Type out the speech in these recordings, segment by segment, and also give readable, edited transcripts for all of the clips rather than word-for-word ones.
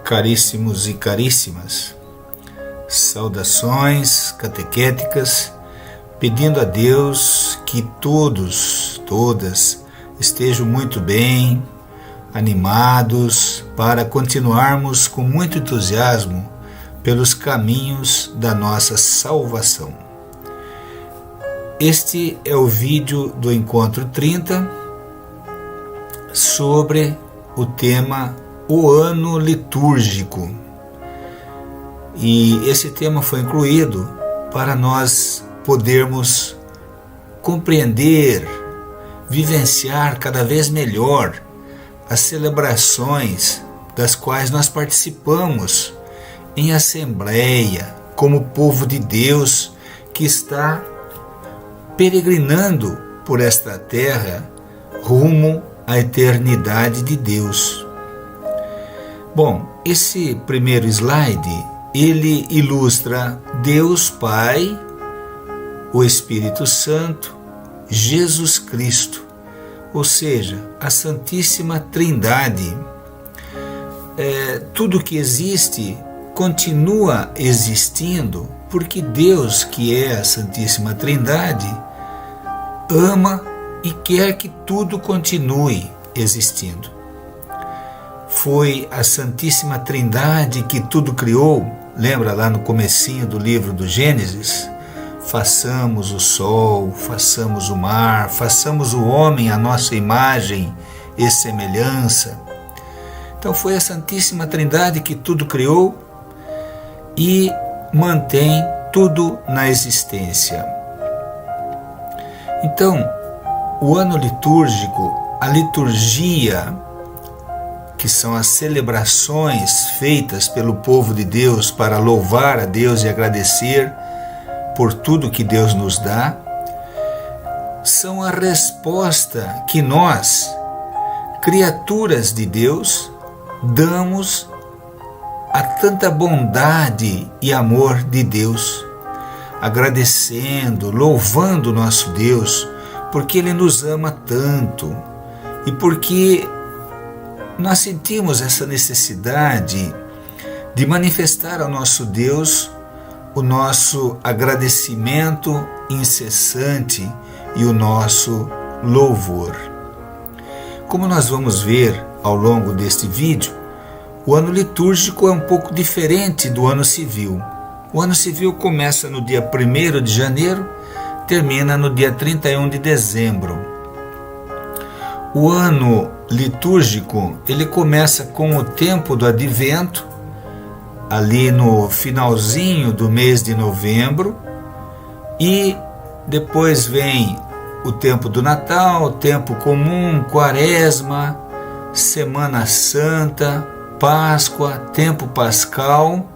caríssimos e caríssimas, saudações catequéticas, pedindo a Deus que todos, todas estejam muito bem, animados, para continuarmos com muito entusiasmo pelos caminhos da nossa salvação. Este é o vídeo do Encontro 30 sobre o tema O Ano Litúrgico. E esse tema foi incluído para nós podermos compreender, vivenciar cada vez melhor as celebrações das quais nós participamos em assembleia, como povo de Deus que está peregrinando por esta terra rumo à eternidade de Deus. Bom, esse primeiro slide, ele ilustra Deus Pai, o Espírito Santo, Jesus Cristo, ou seja, a Santíssima Trindade. Tudo que existe continua existindo porque Deus, que é a Santíssima Trindade, ama e quer que tudo continue existindo. Foi a Santíssima Trindade que tudo criou. Lembra lá no comecinho do livro do Gênesis? Façamos o sol, façamos o mar, façamos o homem à nossa imagem e semelhança. Então foi a Santíssima Trindade que tudo criou e mantém tudo na existência. Então, o ano litúrgico, a liturgia, que são as celebrações feitas pelo povo de Deus para louvar a Deus e agradecer por tudo que Deus nos dá, são a resposta que nós, criaturas de Deus, damos a tanta bondade e amor de Deus, agradecendo, louvando nosso Deus, porque Ele nos ama tanto e porque nós sentimos essa necessidade de manifestar ao nosso Deus o nosso agradecimento incessante e o nosso louvor. Como nós vamos ver ao longo deste vídeo, o ano litúrgico é um pouco diferente do ano civil. O ano civil começa no dia 1º de janeiro, termina no dia 31 de dezembro. O ano litúrgico, ele começa com o tempo do advento, ali no finalzinho do mês de novembro, e depois vem o tempo do Natal, o tempo comum, Quaresma, Semana Santa, Páscoa, tempo pascal.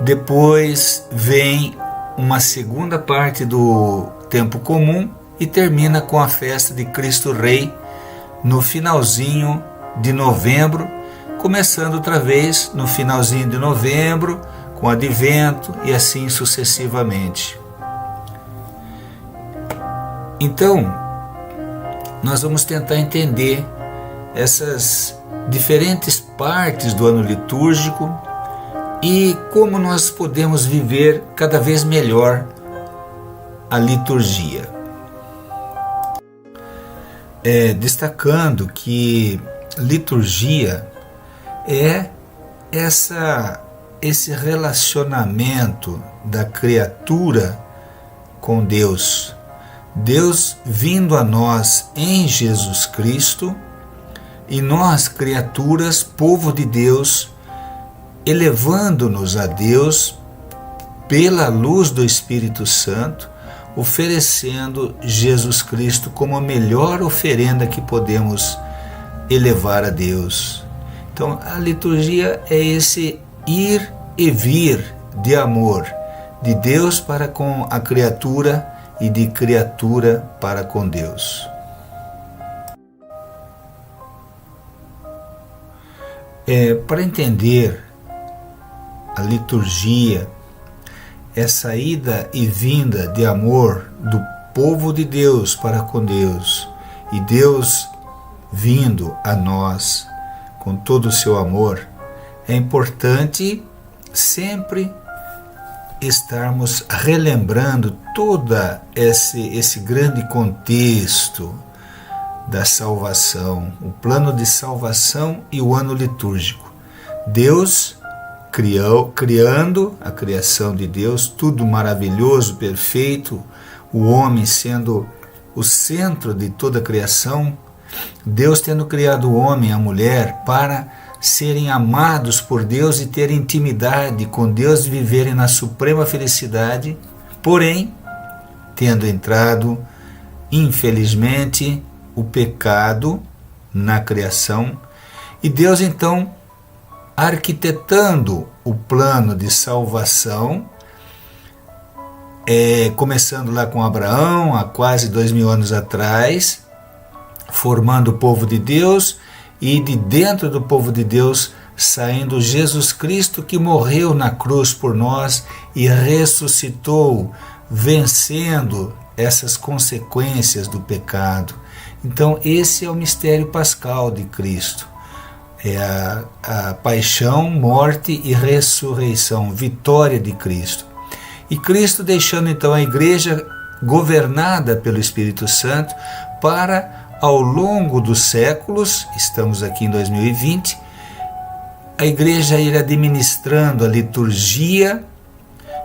Depois vem uma segunda parte do tempo comum e termina com a festa de Cristo Rei no finalzinho de novembro, começando outra vez no finalzinho de novembro, com advento e assim sucessivamente. Então, nós vamos tentar entender essas diferentes partes do ano litúrgico e como nós podemos viver cada vez melhor a liturgia. Destacando que liturgia é esse relacionamento da criatura com Deus. Deus vindo a nós em Jesus Cristo e nós, criaturas, povo de Deus, elevando-nos a Deus pela luz do Espírito Santo, oferecendo Jesus Cristo como a melhor oferenda que podemos elevar a Deus. Então, a liturgia é esse ir e vir de amor de Deus para com a criatura e de criatura para com Deus. Para entender a liturgia, essa ida e vinda de amor do povo de Deus para com Deus e Deus vindo a nós com todo o seu amor, é importante sempre estarmos relembrando todo esse grande contexto da salvação, o plano de salvação e o ano litúrgico. Deus criando a criação de Deus, tudo maravilhoso, perfeito, o homem sendo o centro de toda a criação, Deus tendo criado o homem e a mulher para serem amados por Deus e terem intimidade com Deus e viverem na suprema felicidade, porém, tendo entrado, infelizmente, o pecado na criação, e Deus então, arquitetando o plano de salvação, começando lá com Abraão, há quase 2000 anos atrás, formando o povo de Deus, e de dentro do povo de Deus saindo Jesus Cristo, que morreu na cruz por nós e ressuscitou, vencendo essas consequências do pecado. Então esse é o mistério pascal de Cristo. É a paixão, morte e ressurreição, vitória de Cristo. E Cristo deixando então a igreja governada pelo Espírito Santo para, ao longo dos séculos, estamos aqui em 2020, a igreja ir administrando a liturgia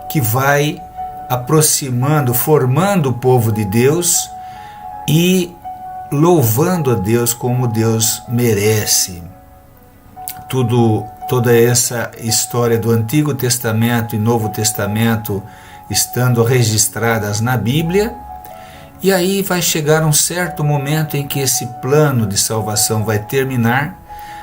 que vai aproximando, formando o povo de Deus e louvando a Deus como Deus merece. Toda essa história do Antigo Testamento e Novo Testamento estando registradas na Bíblia, e aí vai chegar um certo momento em que esse plano de salvação vai terminar,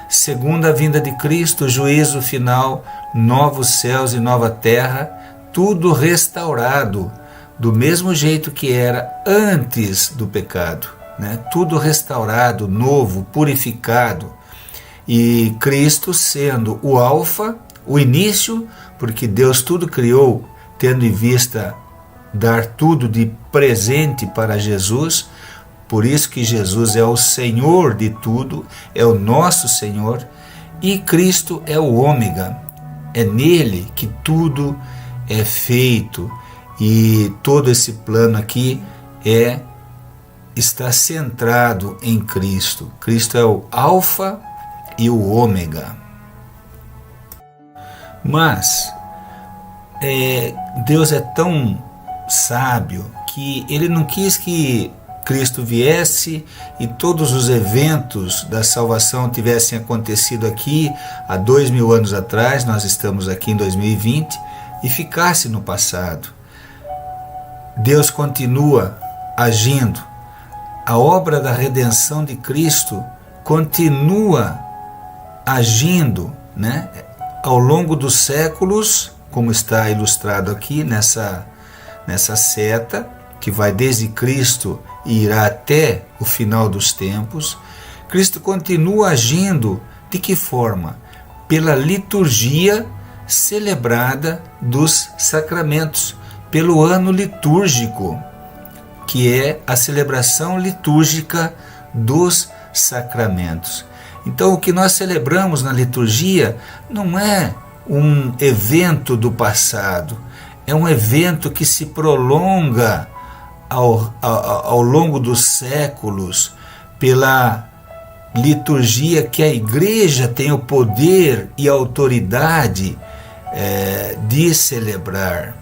segunda vinda de Cristo, juízo final, novos céus e nova terra, tudo restaurado, do mesmo jeito que era antes do pecado, né? Tudo restaurado, novo, purificado, e Cristo sendo o alfa, o início, porque Deus tudo criou, tendo em vista dar tudo de presente para Jesus, por isso que Jesus é o Senhor de tudo, é o nosso Senhor, e Cristo é o ômega, é nele que tudo é feito, e todo esse plano aqui está centrado em Cristo. Cristo é o alfa e o ômega. Mas Deus é tão sábio que ele não quis que Cristo viesse e todos os eventos da salvação tivessem acontecido aqui há 2000 anos atrás, nós estamos aqui em 2020, e ficasse no passado. Deus continua agindo. A obra da redenção de Cristo continua agindo, né? Ao longo dos séculos, como está ilustrado aqui nessa seta, que vai desde Cristo e irá até o final dos tempos. Cristo continua agindo de que forma? Pela liturgia celebrada dos sacramentos, pelo ano litúrgico, que é a celebração litúrgica dos sacramentos. Então, o que nós celebramos na liturgia não é um evento do passado, é um evento que se prolonga ao longo dos séculos, pela liturgia que a igreja tem o poder e a autoridade de celebrar.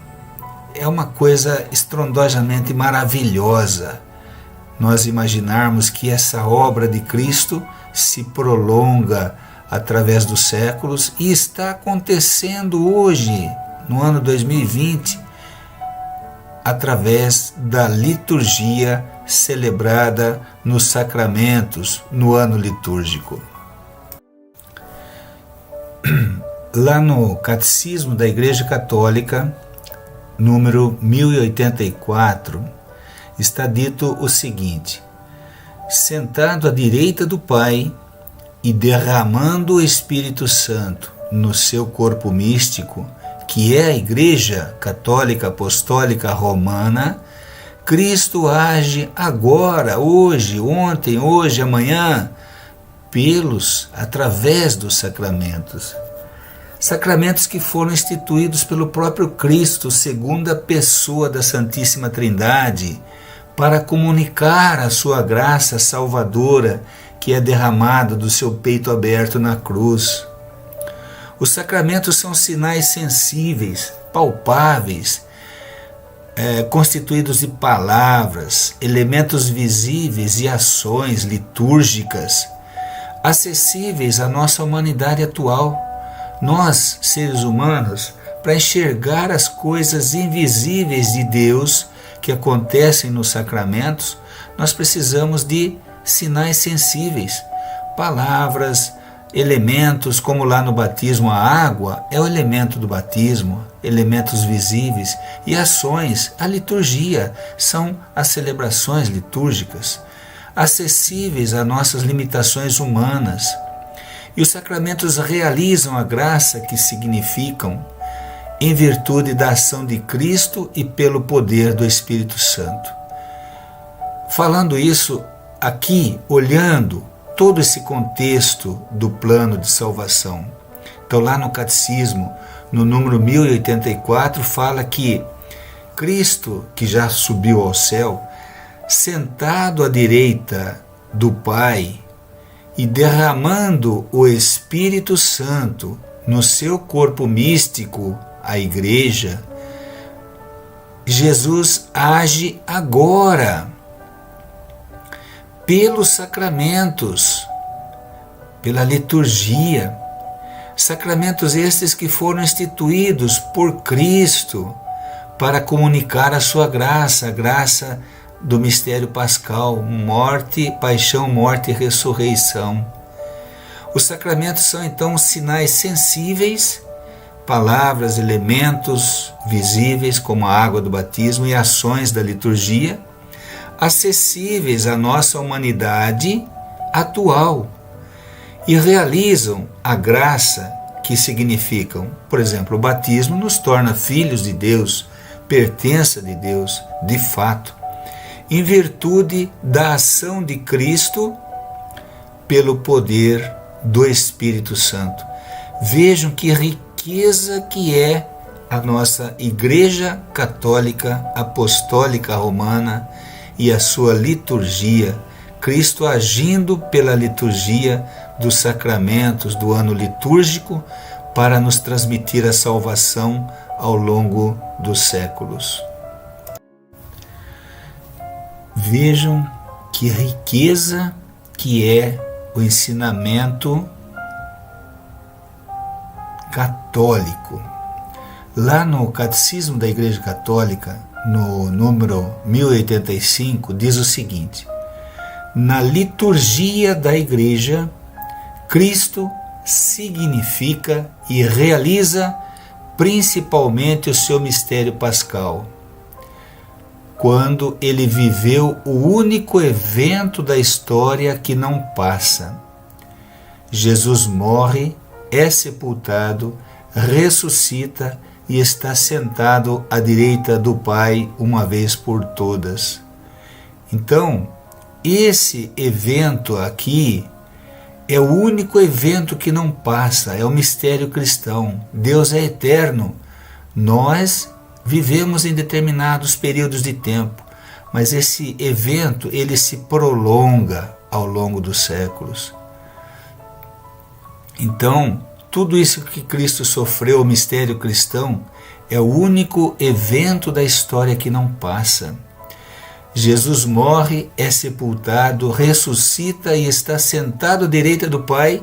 É uma coisa estrondosamente maravilhosa nós imaginarmos que essa obra de Cristo se prolonga através dos séculos e está acontecendo hoje, no ano 2020, através da liturgia celebrada nos sacramentos, no ano litúrgico. Lá no Catecismo da Igreja Católica, número 1084, está dito o seguinte: sentado à direita do Pai e derramando o Espírito Santo no seu corpo místico, que é a Igreja Católica Apostólica Romana, Cristo age agora, hoje, ontem, hoje, amanhã, através dos sacramentos. Sacramentos que foram instituídos pelo próprio Cristo, segunda pessoa da Santíssima Trindade, para comunicar a sua graça salvadora que é derramada do seu peito aberto na cruz. Os sacramentos são sinais sensíveis, palpáveis, constituídos de palavras, elementos visíveis e ações litúrgicas, acessíveis à nossa humanidade atual. Nós, seres humanos, para enxergar as coisas invisíveis de Deus que acontecem nos sacramentos, nós precisamos de sinais sensíveis, palavras, elementos, como lá no batismo a água é o elemento do batismo, elementos visíveis, e ações, a liturgia, são as celebrações litúrgicas, acessíveis a nossas limitações humanas. E os sacramentos realizam a graça que significam em virtude da ação de Cristo e pelo poder do Espírito Santo. Falando isso aqui, olhando todo esse contexto do plano de salvação. Então lá no Catecismo, no número 1084, fala que Cristo, que já subiu ao céu, sentado à direita do Pai, e derramando o Espírito Santo no seu corpo místico, a Igreja, Jesus age agora pelos sacramentos, pela liturgia, sacramentos estes que foram instituídos por Cristo para comunicar a sua graça, a graça do mistério pascal, paixão, morte e ressurreição. Os sacramentos são então sinais sensíveis, palavras, elementos visíveis como a água do batismo e ações da liturgia, acessíveis à nossa humanidade atual e realizam a graça que significam. Por exemplo, o batismo nos torna filhos de Deus, pertença de Deus, de fato, em virtude da ação de Cristo pelo poder do Espírito Santo. Vejam que riqueza que é a nossa Igreja Católica Apostólica Romana e a sua liturgia, Cristo agindo pela liturgia dos sacramentos do ano litúrgico para nos transmitir a salvação ao longo dos séculos. Vejam que riqueza que é o ensinamento católico. Lá no Catecismo da Igreja Católica, no número 1085, diz o seguinte: na liturgia da Igreja, Cristo significa e realiza principalmente o seu mistério pascal, quando ele viveu o único evento da história que não passa. Jesus morre, é sepultado, ressuscita e está sentado à direita do Pai uma vez por todas. Então, esse evento aqui é o único evento que não passa, é o mistério cristão. Deus é eterno. Nós vivemos em determinados períodos de tempo, mas esse evento ele se prolonga ao longo dos séculos. Então, tudo isso que Cristo sofreu, o mistério cristão, é o único evento da história que não passa. Jesus morre, é sepultado, ressuscita e está sentado à direita do Pai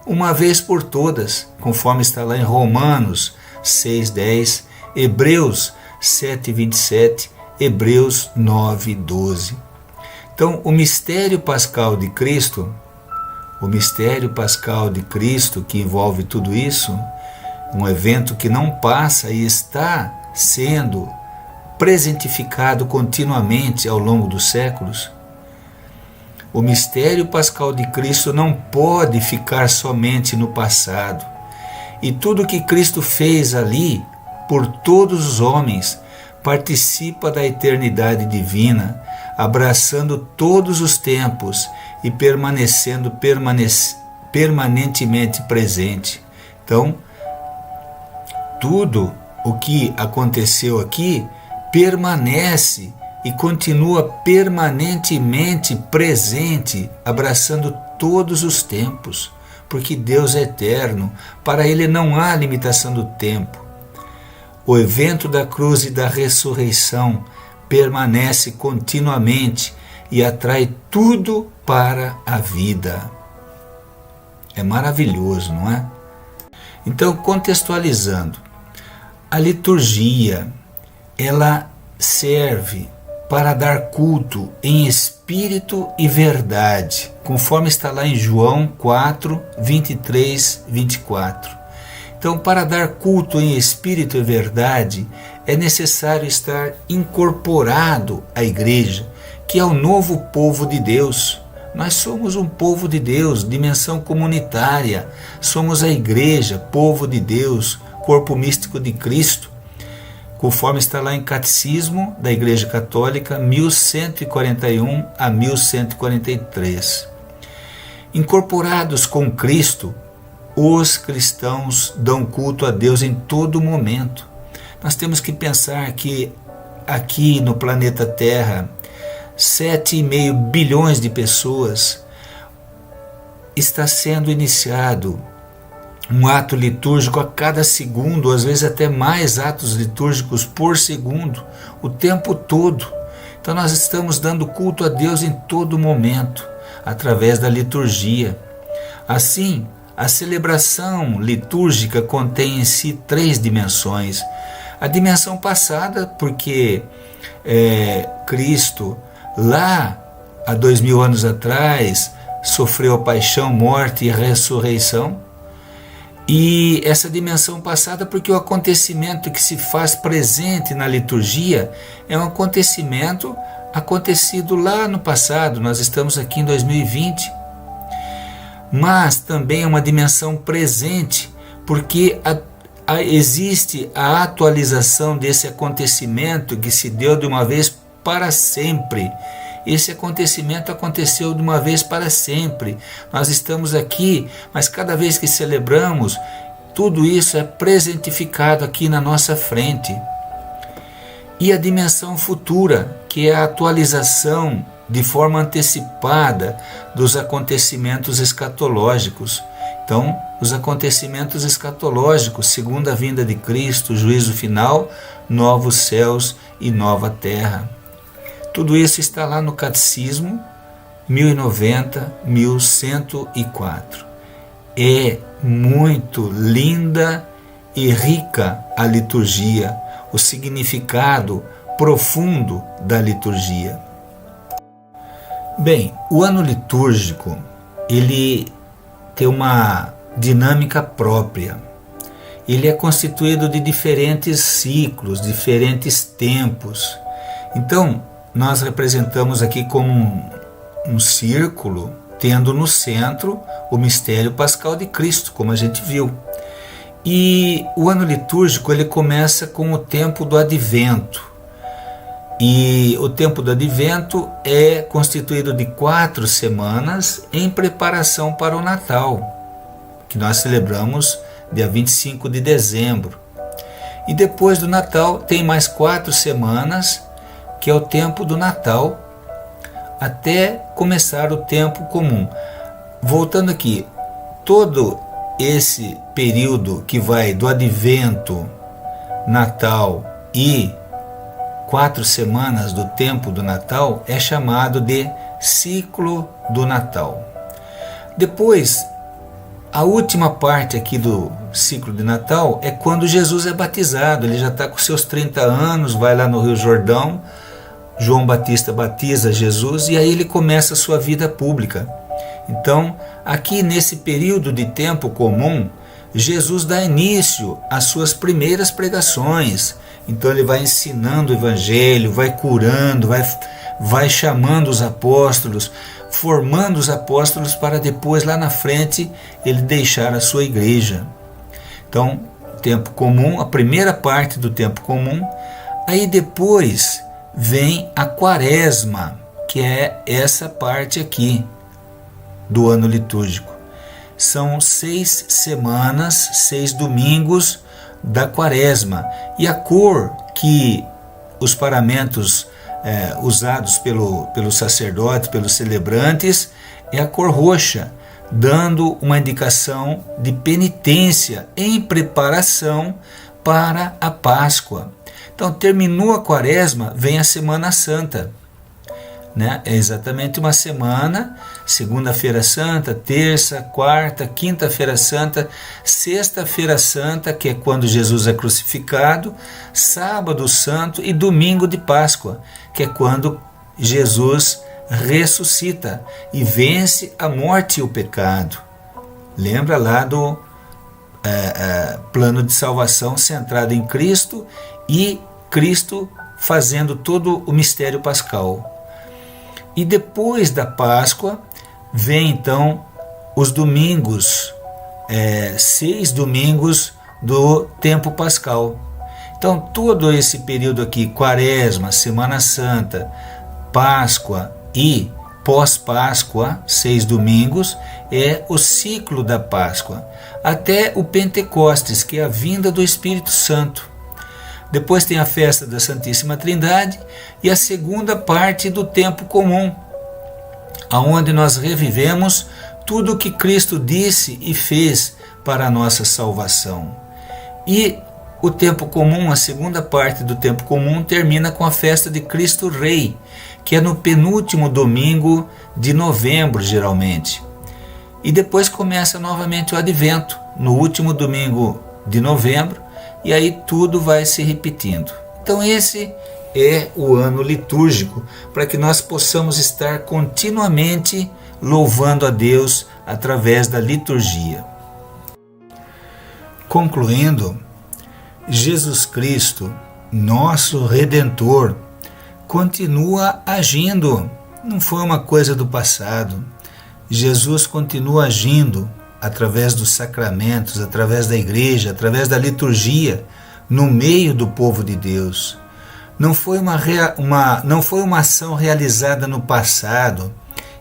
uma vez por todas, conforme está lá em Romanos 6:10, Hebreus 7:27, Hebreus 9:12. Então, o mistério pascal de Cristo, que envolve tudo isso, um evento que não passa e está sendo presentificado continuamente ao longo dos séculos. O mistério pascal de Cristo não pode ficar somente no passado. E tudo que Cristo fez ali, por todos os homens, participa da eternidade divina, abraçando todos os tempos e permanecendo permanentemente presente. Então, tudo o que aconteceu aqui permanece e continua permanentemente presente, abraçando todos os tempos, porque Deus é eterno, para Ele não há limitação do tempo. O evento da cruz e da ressurreição permanece continuamente e atrai tudo para a vida. É maravilhoso, não é? Então, contextualizando, a liturgia, ela serve para dar culto em espírito e verdade, conforme está lá em João 4, 23, 24. Então, para dar culto em espírito e verdade, é necessário estar incorporado à igreja, que é o novo povo de Deus. Nós somos um povo de Deus, dimensão comunitária, somos a igreja, povo de Deus, corpo místico de Cristo, conforme está lá em Catecismo da Igreja Católica, 1141 a 1143. Incorporados com Cristo, os cristãos dão culto a Deus em todo momento. Nós temos que pensar que aqui no planeta Terra, 7,5 bilhões de pessoas, está sendo iniciado um ato litúrgico a cada segundo, às vezes até mais atos litúrgicos por segundo, o tempo todo. Então nós estamos dando culto a Deus em todo momento, através da liturgia. Assim, a celebração litúrgica contém em si 3 dimensões. A dimensão passada, porque Cristo, lá há 2000 anos atrás, sofreu a paixão, morte e ressurreição. E essa dimensão passada, porque o acontecimento que se faz presente na liturgia é um acontecimento acontecido lá no passado, nós estamos aqui em 2020. Mas também é uma dimensão presente, porque existe a atualização desse acontecimento que se deu de uma vez para sempre. Esse acontecimento aconteceu de uma vez para sempre. Nós estamos aqui, mas cada vez que celebramos, tudo isso é presentificado aqui na nossa frente. E a dimensão futura, que é a atualização de forma antecipada dos acontecimentos escatológicos. Então, os acontecimentos escatológicos, segunda vinda de Cristo, juízo final, novos céus e nova terra. Tudo isso está lá no Catecismo 1090, 1104. É muito linda e rica a liturgia, o significado profundo da liturgia. Bem, o ano litúrgico, ele tem uma dinâmica própria. Ele é constituído de diferentes ciclos, diferentes tempos. Então, nós representamos aqui como um círculo, tendo no centro o mistério pascal de Cristo, como a gente viu. E o ano litúrgico, ele começa com o tempo do Advento. E o tempo do Advento é constituído de 4 semanas em preparação para o Natal, que nós celebramos dia 25 de dezembro. E depois do Natal tem mais 4 semanas, que é o tempo do Natal, até começar o tempo comum. Voltando aqui, todo esse período que vai do Advento, Natal e 4 semanas do tempo do Natal é chamado de ciclo do Natal. Depois, a última parte aqui do ciclo de Natal é quando Jesus é batizado. Ele já está com seus 30 anos, vai lá no Rio Jordão, João Batista batiza Jesus e aí ele começa a sua vida pública. Então, aqui nesse período de tempo comum, Jesus dá início às suas primeiras pregações. Então ele vai ensinando o evangelho, vai curando, vai chamando os apóstolos, formando os apóstolos para depois, lá na frente, ele deixar a sua igreja. Então, tempo comum, a primeira parte do tempo comum. Aí depois vem a quaresma, que é essa parte aqui do ano litúrgico. São 6 semanas, 6 domingos da quaresma. E a cor que os paramentos usados pelo sacerdote, pelos celebrantes, é a cor roxa, dando uma indicação de penitência em preparação para a Páscoa. Então, terminou a quaresma, vem a Semana Santa. Né? É exatamente uma semana: segunda-feira santa, terça, quarta, quinta-feira santa, sexta-feira santa, que é quando Jesus é crucificado, sábado santo e domingo de Páscoa, que é quando Jesus ressuscita e vence a morte e o pecado. Lembra lá do plano de salvação centrado em Cristo e Cristo fazendo todo o mistério pascal. E depois da Páscoa, vem então os domingos, 6 domingos do tempo pascal. Então, todo esse período aqui, Quaresma, Semana Santa, Páscoa e pós-Páscoa, 6 domingos, é o ciclo da Páscoa, até o Pentecostes, que é a vinda do Espírito Santo. Depois tem a festa da Santíssima Trindade e a segunda parte do tempo comum, aonde nós revivemos tudo o que Cristo disse e fez para a nossa salvação. E o tempo comum, a segunda parte do tempo comum, termina com a festa de Cristo Rei, que é no penúltimo domingo de novembro, geralmente. E depois começa novamente o Advento, no último domingo de novembro, e aí tudo vai se repetindo. Então esse é o ano litúrgico, para que nós possamos estar continuamente louvando a Deus através da liturgia. Concluindo, Jesus Cristo, nosso Redentor, continua agindo. Não foi uma coisa do passado. Jesus continua agindo através dos sacramentos, através da igreja, através da liturgia, no meio do povo de Deus. Não foi uma ação realizada no passado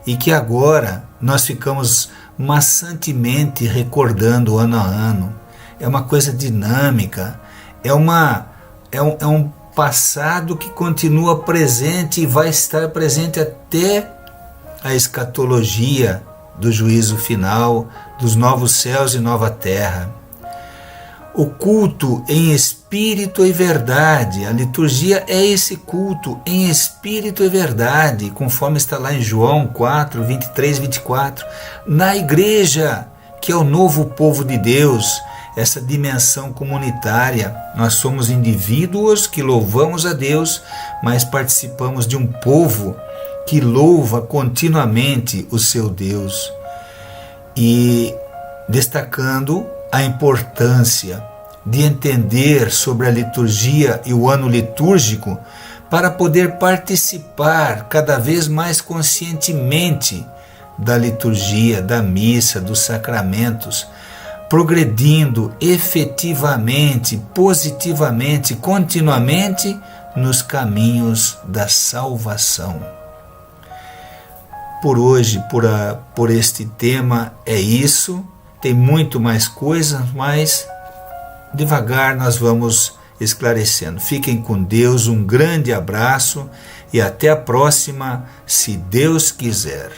e que agora nós ficamos maçantemente recordando ano a ano. É uma coisa dinâmica, é um passado que continua presente e vai estar presente até a escatologia do juízo final, dos novos céus e nova terra. O culto em espírito e verdade, a liturgia é esse culto em espírito e verdade, conforme está lá em João 4, 23, 24, na igreja, que é o novo povo de Deus, essa dimensão comunitária. Nós somos indivíduos que louvamos a Deus, mas participamos de um povo que louva continuamente o seu Deus. E destacando a importância de entender sobre a liturgia e o ano litúrgico para poder participar cada vez mais conscientemente da liturgia, da missa, dos sacramentos, progredindo efetivamente, positivamente, continuamente nos caminhos da salvação. Por hoje, por este tema, é isso. Tem muito mais coisa, mas devagar nós vamos esclarecendo. Fiquem com Deus, um grande abraço e até a próxima, se Deus quiser.